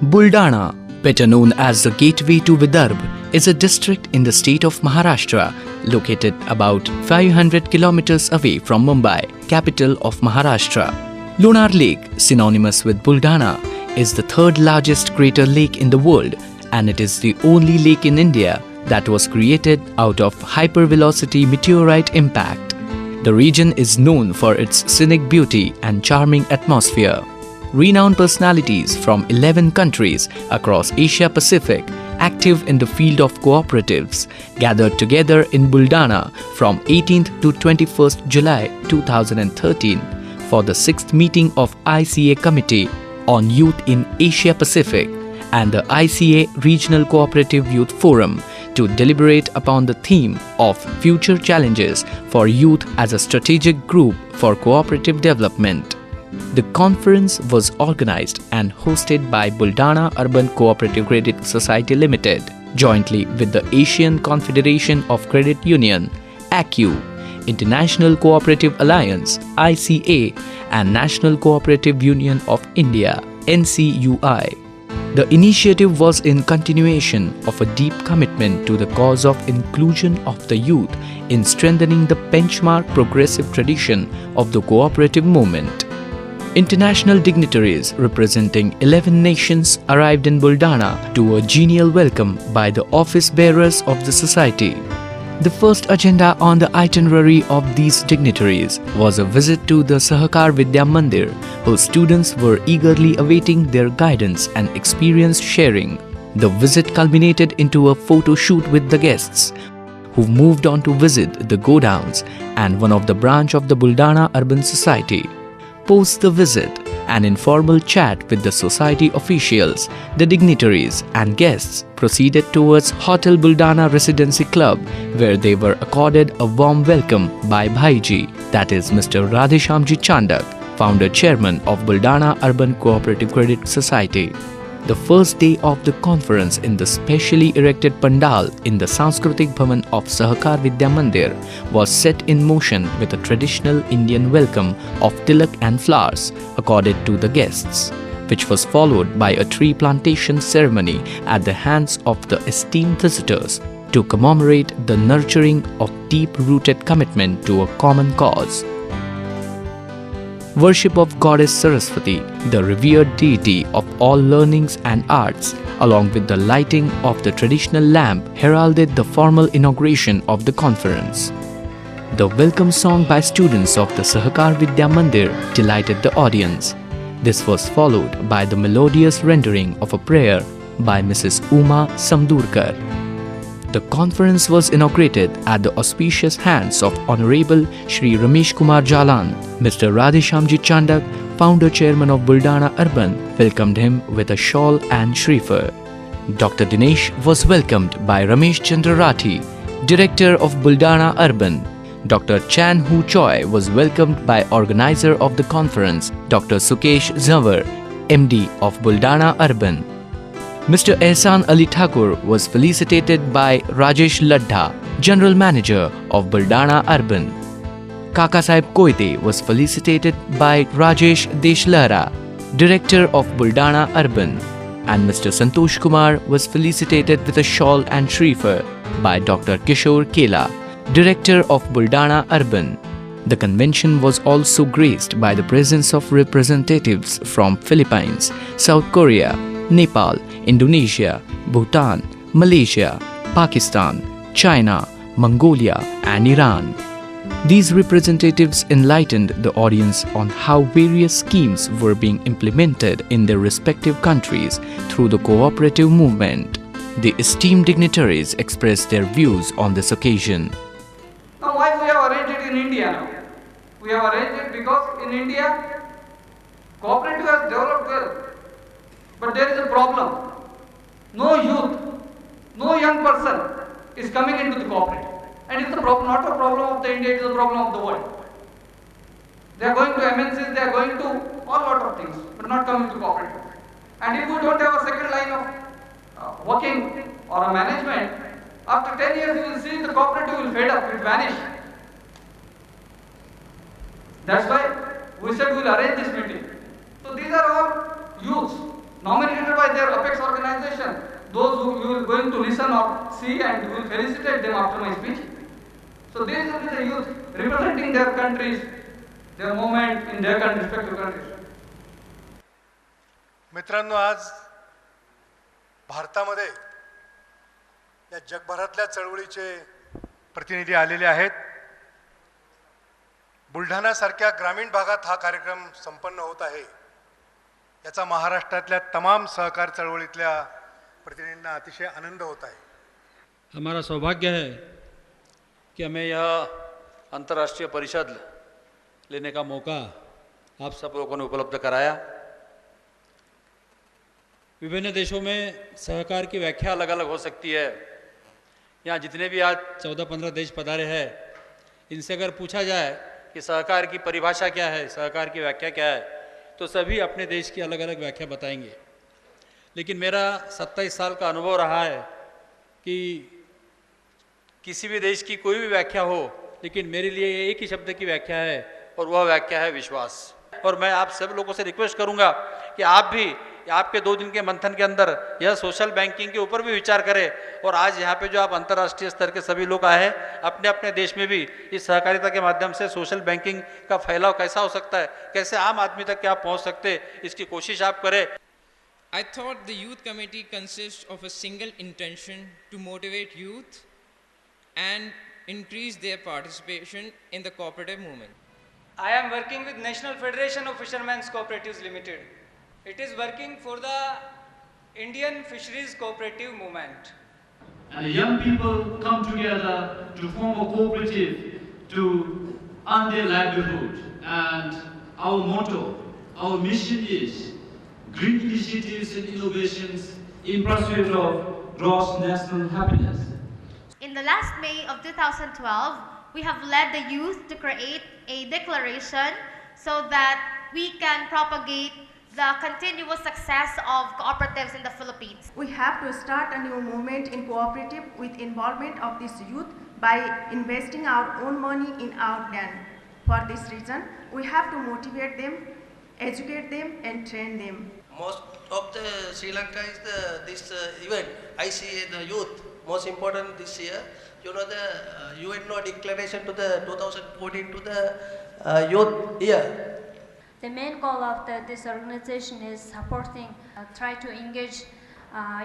Buldana, better known as the gateway to Vidarbha, is a district in the state of Maharashtra, located about 500 kilometers away from Mumbai, capital of Maharashtra. Lunar Lake, synonymous with Buldana, is the third largest crater lake in the world, and it is the only lake in India that was created out of hypervelocity meteorite impact. The region is known for its scenic beauty and charming atmosphere. Renowned personalities from 11 countries across Asia Pacific, active in the field of cooperatives, gathered together in Buldana from 18th to 21st July 2013 for the 6th meeting of ICA Committee on Youth in Asia Pacific and the ICA Regional Cooperative Youth Forum to deliberate upon the theme of Future Challenges for Youth as a Strategic Group for Cooperative Development. The conference was organized and hosted by Buldana Urban Cooperative Credit Society Limited, jointly with the Asian Confederation of Credit Union, ACU, International Cooperative Alliance, ICA, and National Cooperative Union of India, NCUI. The initiative was in continuation of a deep commitment to the cause of inclusion of the youth in strengthening the benchmark progressive tradition of the cooperative movement. International dignitaries representing 11 nations arrived in Buldana to a genial welcome by the office bearers of the society. The first agenda on the itinerary of these dignitaries was a visit to the Sahakar Vidya Mandir, whose students were eagerly awaiting their guidance and experience sharing. The visit culminated into a photo shoot with the guests, who moved on to visit the godowns and one of the branch of the Buldana Urban Society. Post the visit, an informal chat with the society officials, the dignitaries and guests proceeded towards Hotel Buldana Residency Club, where they were accorded a warm welcome by Bhaiji, that is Mr. Radheshamji Chandak, founder chairman of Buldana Urban Cooperative Credit Society. The first day of the conference in the specially erected pandal in the Sanskritik Bhavan of Sahakar Vidya Mandir was set in motion with a traditional Indian welcome of tilak and flowers accorded to the guests, which was followed by a tree plantation ceremony at the hands of the esteemed visitors to commemorate the nurturing of deep-rooted commitment to a common cause. Worship of Goddess Saraswati, the revered deity of all learnings and arts, along with the lighting of the traditional lamp, heralded the formal inauguration of the conference. The welcome song by students of the Sahakar Vidya Mandir delighted the audience. This was followed by the melodious rendering of a prayer by Mrs. Uma Samdurkar. The conference was inaugurated at the auspicious hands of Honorable Shri Ramesh Kumar Jalan. Mr. Radheshamji Chandak, founder chairman of Buldana Urban, welcomed him with a shawl and shrifer. Dr. Dinesh was welcomed by Ramesh Chandra Rathi, director of Buldana Urban. Dr. Chan Hu Choi was welcomed by organizer of the conference, Dr. Sukesh Zamwar, MD of Buldana Urban. Mr. Ehsan Ali Thakur was felicitated by Rajesh Ladha, General Manager of Buldana Urban. Kaka Sahib Koite was felicitated by Rajesh Deshlara, Director of Buldana Urban. And Mr. Santosh Kumar was felicitated with a shawl and shrifer by Dr. Kishore Kela, Director of Buldana Urban. The convention was also graced by the presence of representatives from Philippines, South Korea, Nepal, Indonesia, Bhutan, Malaysia, Pakistan, China, Mongolia, and Iran. These representatives enlightened the audience on how various schemes were being implemented in their respective countries through the cooperative movement. The esteemed dignitaries expressed their views on this occasion. Now, why we have arranged it in India now? We have arranged it because in India, cooperative has developed well. But there is a problem. No youth, no young person is coming into the cooperative. And it's a problem, not a problem of the India, it is a problem of the world. They are going to MNCs, they are going to all lot of things, but not coming to cooperative. And if we don't have a second line of working or a management, after 10 years you will see the cooperative will fade up, it will vanish. That's why we said we will arrange this meeting. So these are all youths nominated by their apex organization, those who you will going to listen or see and you will felicitate them after my speech. So these will be the youth representing their countries, their movement in their respective countries. मित्रांनो, आज भारतामध्ये या जगभरातल्या चळवळीचे प्रतिनिधी आलेले आहेत. बुलढाणा सारख्या ग्रामीण भागात हा कार्यक्रम संपन्न होत आहे. याचा महाराष्ट्रातल्या तमाम सहकार चळवळीतल्या प्रतिनिधींना अतिशय आनंद होत आहे. हमारा सौभाग्य है कि हमें यह अंतर्राष्ट्रीय परिषद लेने का मौका आप सब लोगों ने उपलब्ध कराया. विभिन्न देशों में सहकार की व्याख्या अलग अलग हो सकती है. यहाँ जितने भी आज 14-15 देश पधारे हैं, इनसे अगर पूछा जाए कि सहकार की परिभाषा क्या है, सहकार की व्याख्या क्या है, तो सभी अपने देश की अलग अलग व्याख्या बताएंगे. लेकिन मेरा 27 साल का अनुभव रहा है कि किसी भी देश की कोई भी व्याख्या हो, लेकिन मेरे लिए एक ही शब्द की व्याख्या है और वह व्याख्या है विश्वास. और मैं आप सब लोगों से रिक्वेस्ट करूंगा कि आप भी आपके 2 दिन के मंथन के अंदर यह सोशल बैंकिंग के ऊपर भी विचार करें. और आज यहाँ पे जो आप अंतर्राष्ट्रीय स्तर के सभी लोग आए हैं, अपने अपने देश में भी इस सहकारिता के माध्यम से सोशल बैंकिंग का फैलाव कैसा हो सकता है, कैसे आम आदमी तक क्या पहुँच सकते, इसकी कोशिश आप करें. I thought the youth committee consists of a single intention to motivate youth and increase their participation in the cooperative movement. I am working with National Federation of Fishermen's Cooperatives Limited. It is working for the Indian Fisheries Cooperative movement. And the young people come together to form a cooperative to earn their livelihood. And our motto, our mission is green initiatives and innovations in pursuit of gross national happiness. In the last May of 2012, we have led the youth to create a declaration so that we can propagate the continuous success of cooperatives in the Philippines. We have to start a new movement in cooperative with involvement of this youth by investing our own money in our land. For this reason, we have to motivate them, educate them and train them. Most of the Sri Lanka is this event, ICA, the youth, most important this year. You know the UNO declaration to the 2014 to the youth year. The main goal of this organization is supporting, try to engage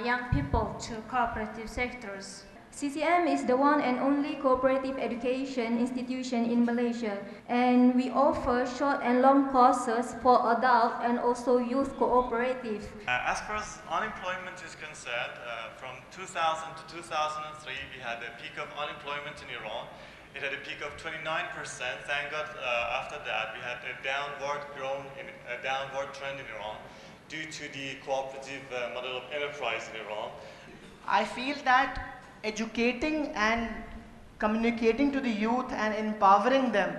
young people to cooperative sectors. CCM is the one and only cooperative education institution in Malaysia, and we offer short and long courses for adult and also youth cooperative. As far as unemployment is concerned, from 2000 to 2003 we had a peak of unemployment in Iran. It had a peak of 29%. Thank God after that we had a downward trend in Iran due to the cooperative model of enterprise in Iran. I feel that educating and communicating to the youth and empowering them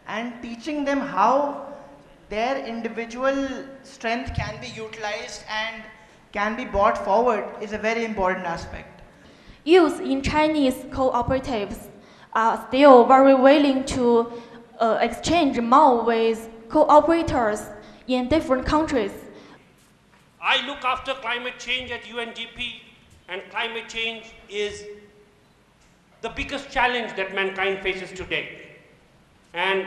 and teaching them how their individual strength can be utilized and can be brought forward is a very important aspect. Youth in Chinese cooperatives are still very willing to exchange more with cooperators in different countries. I look after climate change at UNDP, and climate change is the biggest challenge that mankind faces today. And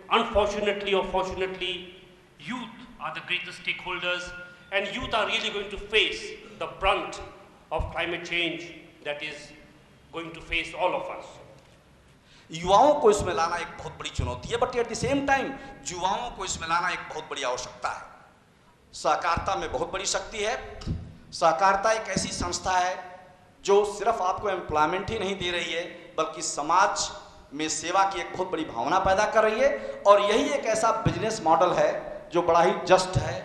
unfortunately or fortunately, youth are the greatest stakeholders, and youth are really going to face the brunt of climate change that is going to face all of us. युवाओं को इसमें लाना एक बहुत बड़ी चुनौती है, but at the same time युवाओं को इसमें लाना एक बहुत बड़ी आवश्यकता है. सहकारिता में बहुत बड़ी शक्ति है. सहकारिता एक ऐसी संस्था है जो सिर्फ आपको एम्प्लॉयमेंट ही नहीं दे रही है, बल्कि समाज में सेवा की एक बहुत बड़ी भावना पैदा कर रही है. और यही एक ऐसा बिजनेस मॉडल है जो बड़ा ही जस्ट है,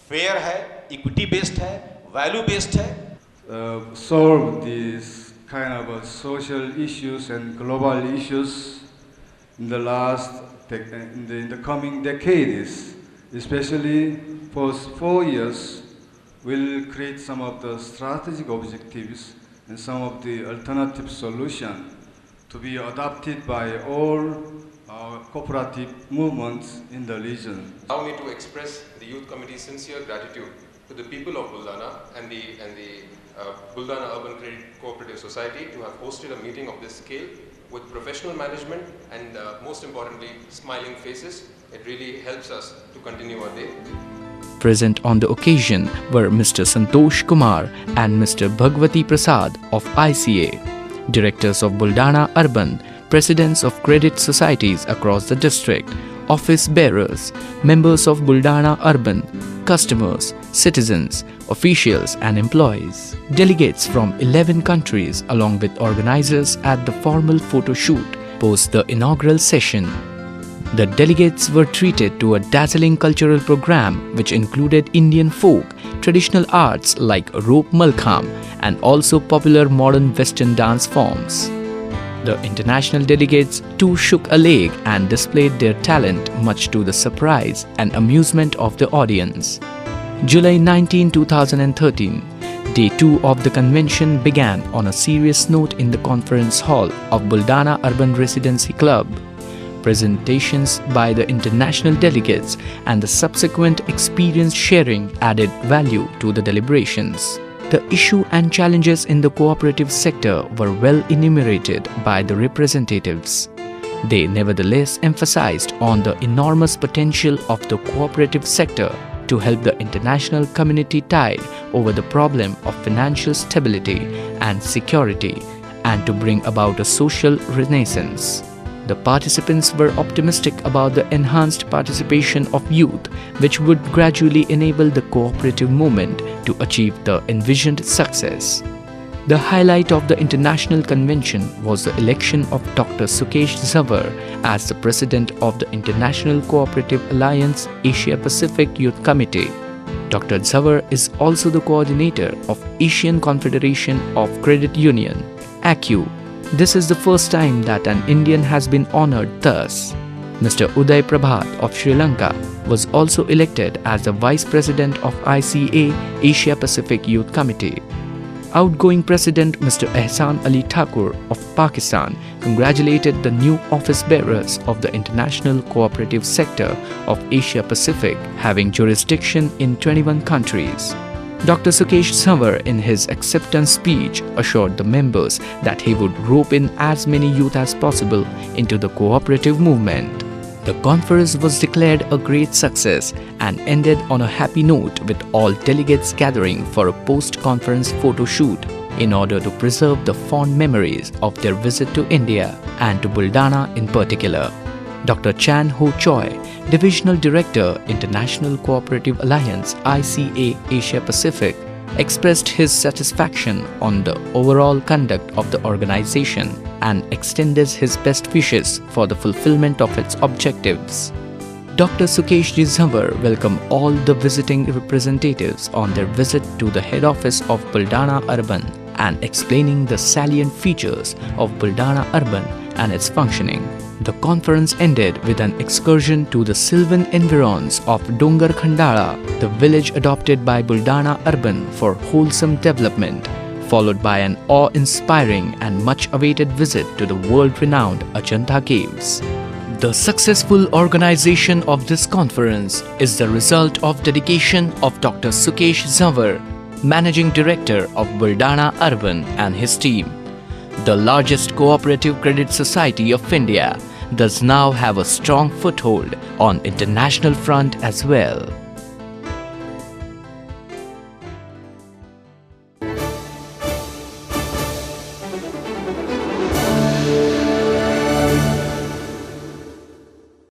फेयर है, इक्विटी बेस्ड है, वैल्यू बेस्ड है. Solve these kind of social issues and global issues in the coming decades, especially for 4 years. We'll create some of the strategic objectives and some of the alternative solutions to be adopted by all cooperative movements in the region. Allow me to express the Youth Committee's sincere gratitude to the people of Buldana and the Buldana Urban Credit Cooperative Society to have hosted a meeting of this scale with professional management and most importantly, smiling faces. It really helps us to continue our day. Present on the occasion were Mr. Santosh Kumar and Mr. Bhagwati Prasad of ICA, directors of Buldana Urban, presidents of credit societies across the district, office bearers, members of Buldana Urban, customers, citizens, officials and employees, delegates from 11 countries along with organizers at the formal photo shoot post the inaugural session. The delegates were treated to a dazzling cultural program which included Indian folk, traditional arts like rope malkham and also popular modern Western dance forms. The international delegates too shook a leg and displayed their talent much to the surprise and amusement of the audience. July 19, 2013, Day 2 of the convention began on a serious note in the conference hall of Buldana Urban Residency Club. Presentations by the international delegates and the subsequent experience sharing added value to the deliberations. The issue and challenges in the cooperative sector were well enumerated by the representatives. They nevertheless emphasized on the enormous potential of the cooperative sector to help the international community tide over the problem of financial stability and security and to bring about a social renaissance. The participants were optimistic about the enhanced participation of youth, which would gradually enable the cooperative movement to achieve the envisioned success. The highlight of the international convention was the election of Dr. Sukesh Zamwar as the president of the International Cooperative Alliance Asia Pacific Youth Committee. Dr. Zamwar is also the coordinator of Asian Confederation of Credit Union, ACU. This is the first time that an Indian has been honored thus. Mr. Uday Prabhat of Sri Lanka was also elected as the Vice President of ICA Asia Pacific Youth Committee. Outgoing President Mr. Ehsan Ali Thakur of Pakistan congratulated the new office bearers of the international cooperative sector of Asia Pacific, having jurisdiction in 21 countries. Dr. Sukesh Zamwar in his acceptance speech assured the members that he would rope in as many youth as possible into the cooperative movement. The conference was declared a great success and ended on a happy note with all delegates gathering for a post-conference photo shoot in order to preserve the fond memories of their visit to India and to Buldana in particular. Dr. Chan Ho Choi, Divisional Director, International Cooperative Alliance ICA Asia Pacific, expressed his satisfaction on the overall conduct of the organization and extended his best wishes for the fulfillment of its objectives. Dr. Sukesh Zamwar welcomed all the visiting representatives on their visit to the head office of Buldana Urban and explaining the salient features of Buldana Urban and its functioning. The conference ended with an excursion to the sylvan environs of Dongar Khandala, the village adopted by Buldana Urban for wholesome development, followed by an awe-inspiring and much-awaited visit to the world-renowned Ajanta Caves. The successful organization of this conference is the result of dedication of Dr. Sukesh Zamwar, Managing Director of Buldana Urban, and his team. The largest cooperative credit society of India does now have a strong foothold on international front as well.